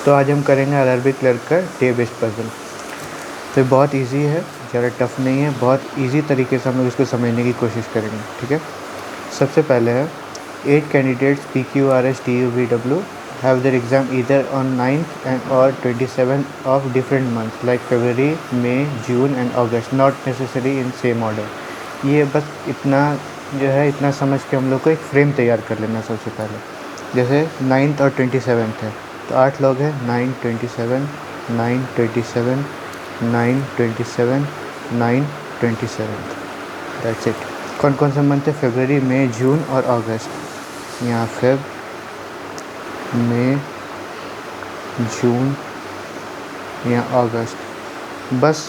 तो आज हम करेंगे आरआरबी क्लर्क का डे बेस्ड पजल। तो बहुत इजी है, ज़्यादा टफ नहीं है, बहुत इजी तरीके से हम लोग इसको समझने की कोशिश करेंगे। ठीक है, सबसे पहले है 8 candidates PQRS TUVW have their exam either on 9th and or 27th of different months like February, May, June and August, not necessary in same order। ये बस इतना जो है, इतना समझ के हम लोग को एक फ्रेम तैयार कर लेना। सबसे पहले जैसे 9th और 27th है तो 8 लोग हैं, 9, 27, 9, 27, 9, 27, 9, 27। That's it. कौन कौन से मंथ है? फरवरी, मई, जून और अगस्त। यहाँ फेब, मई, जून, यहाँ अगस्त। बस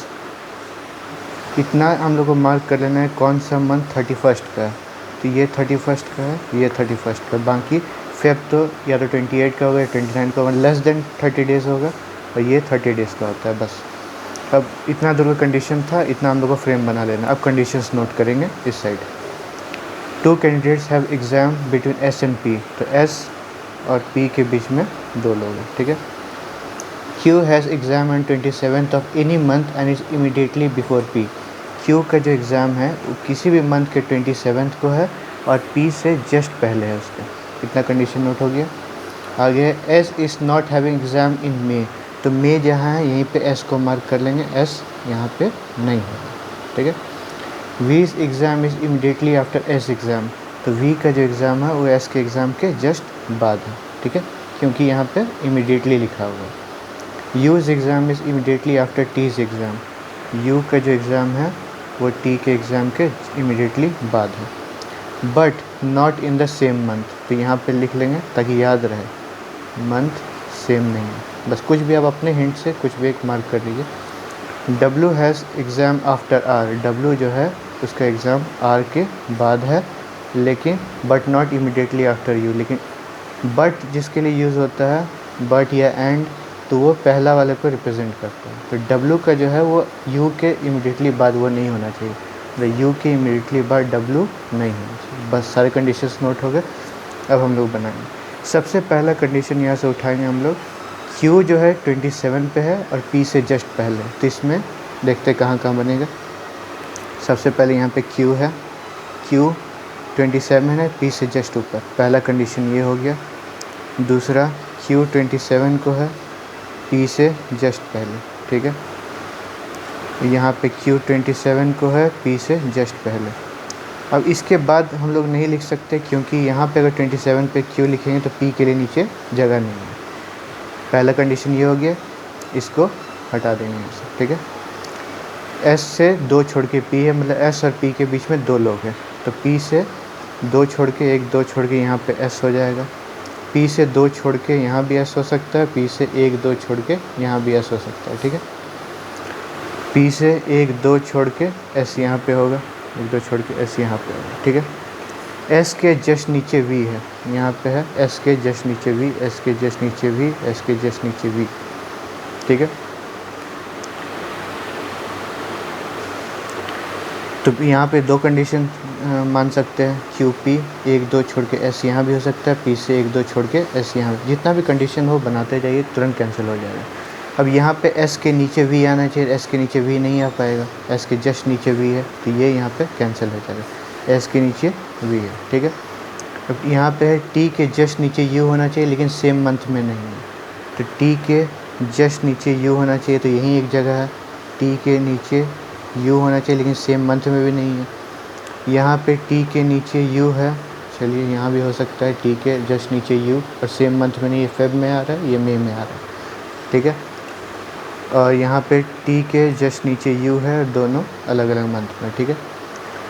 इतना हम लोग को मार्क कर लेना है कौन सा मंथ 31st का है। तो ये 31st का है, ये 31st का। बाकी फेब तो या तो 28 का होगा या 29 का होगा, लेस देन 30 डेज़ होगा, और ये 30 डेज़ का होता है। बस अब इतना दूर का कंडीशन था, इतना हम लोग को फ्रेम बना लेना। अब कंडीशंस नोट करेंगे इस side. 2 candidates have exam between S and P। तो S और P के बीच में 2 लोग हैं। ठीक है। Q has exam on 27th of any month and is immediately before P। Q का जो एग्ज़ाम है वो किसी भी मंथ के 27th को है और P से जस्ट पहले है उसके। इतना कंडीशन नोट हो गया। आगे S is not having exam in May. तो मे जहाँ है यहीं पे S को मार्क कर लेंगे, S यहाँ पे नहीं है। ठीक है। V's exam is immediately after S exam. तो V का जो एग्ज़ाम है वो S के एग्ज़ाम के जस्ट बाद है। ठीक है, क्योंकि यहाँ पे इमीडिएटली लिखा हुआ है। U's exam is immediately after T's exam. U का जो एग्ज़ाम है वो T के एग्ज़ाम के इमीडिएटली बाद है। But not in the same month. तो यहाँ पे लिख लेंगे ताकि याद रहे, मंथ सेम नहीं है। बस कुछ भी आप अपने हिंट से कुछ भी एक मार्क कर लीजिए। W has exam after R। W जो है उसका एग्ज़ाम R के बाद है, लेकिन but not immediately after U। लेकिन बट जिसके लिए यूज़ होता है, बट या एंड, तो वो पहला वाले को रिप्रेजेंट करता है। तो W का जो है वो U के इमीडिएटली बाद वो नहीं होना चाहिए। तो U के इमीडिएटली बाद W नहीं होना चाहिए। बस सारे कंडीशंस नोट हो गए। अब हम लोग बनाएंगे। सबसे पहला कंडीशन यहाँ से उठाएंगे हम लोग। Q जो है 27 पे है और P से जस्ट पहले। तो इसमें देखते कहाँ कहाँ बनेगा। सबसे पहले यहाँ पे Q है, Q 27 है, P से जस्ट ऊपर। पहला कंडीशन ये हो गया। दूसरा Q 27 को है, P से जस्ट पहले। ठीक है। यहाँ पे Q 27 को है, P से जस्ट पहले। अब इसके बाद हम लोग नहीं लिख सकते, क्योंकि यहाँ पे अगर 27 पे Q लिखेंगे तो P के लिए नीचे जगह नहीं है। पहला कंडीशन ये हो गया, इसको हटा देंगे यहाँ से। ठीक है। S से 2 छोड़ के P है, मतलब S और P के बीच में 2 लोग हैं। तो P से 2 छोड़ के 1, 2 छोड़ के यहाँ पे S हो जाएगा। P से 2 छोड़ के यहाँ भी S हो सकता है, P से 1, 2 छोड़ के यहाँ भी S हो सकता है। ठीक है। P से 1, 2 छोड़ के S यहाँ पे होगा, 1, 2 छोड़ के S यहाँ पे होगा। ठीक है। S के जस्ट नीचे V है, यहाँ पे है S के जस्ट नीचे V, S के जस्ट नीचे V, S के जस्ट नीचे V। ठीक है। तो यहाँ पे 2 कंडीशन मान सकते हैं। QP 1, 2 छोड़ के S यहाँ भी हो सकता है, P से 1, 2 छोड़ के S यहाँ भी। जितना भी कंडीशन हो बनाते जाइए, तुरंत कैंसिल हो जाएगा। अब यहाँ पे S के नीचे V आना चाहिए, S के नीचे V नहीं आ पाएगा, S के जस्ट नीचे V है, तो ये यहाँ पे कैंसिल हो जाएगा। S के नीचे V है। ठीक है। अब यहाँ पे है T के जस्ट नीचे U होना चाहिए, लेकिन सेम मंथ में नहीं है। तो T के जस्ट नीचे U होना चाहिए, तो यहीं एक जगह है। T के नीचे U होना चाहिए, लेकिन सेम मंथ में भी नहीं है। यहाँ पे T के नीचे U है, चलिए यहाँ भी हो सकता है T के जस्ट नीचे U, और सेम मंथ में नहीं, ये फेब में आ रहा है, ये मई में आ रहा है। ठीक है। और यहाँ पे T के जस्ट नीचे U है, दोनों अलग अलग मंथ में। ठीक है।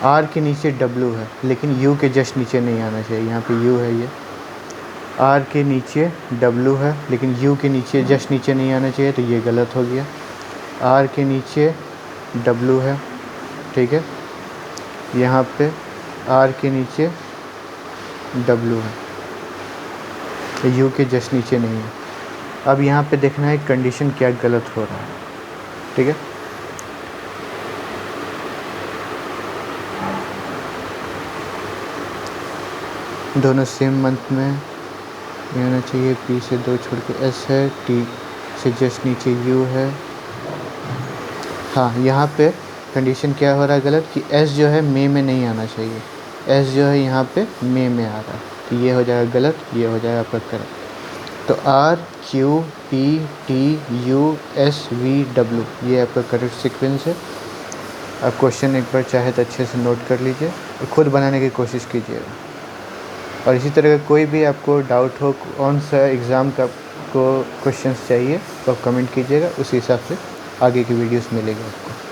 R के नीचे W है, लेकिन U के जस्ट नीचे नहीं आना चाहिए। यहाँ पे U है, ये R के नीचे W है, लेकिन U के नीचे जस्ट नीचे नहीं आना चाहिए, तो ये गलत हो गया। R के नीचे W है। ठीक है। यहाँ पे R के नीचे W है, तो U के जस्ट नीचे नहीं है। अब यहाँ पे देखना है कंडीशन क्या गलत हो रहा है। ठीक है। दोनों सेम मंथ में, ये आना चाहिए, पी से 2 छोड़ के एस है, टी से जस्ट नीचे यू है। हाँ, यहाँ पे कंडीशन क्या हो रहा है गलत कि एस जो है मे में नहीं आना चाहिए, एस जो है यहाँ पे मे में आ रहा है, तो ये हो जाएगा गलत, ये हो जाएगा आपका करेक्ट। तो R Q P T U S V W ये आपका करेक्ट सीक्वेंस है। आप क्वेश्चन एक बार चाहे तो अच्छे से नोट कर लीजिए और ख़ुद बनाने की कोशिश कीजिएगा। और इसी तरह का कोई भी आपको डाउट हो, कौन सा एग्ज़ाम का आपको क्वेश्चंस चाहिए, तो आप कमेंट कीजिएगा, उसी हिसाब से आगे की वीडियोस मिलेगी आपको।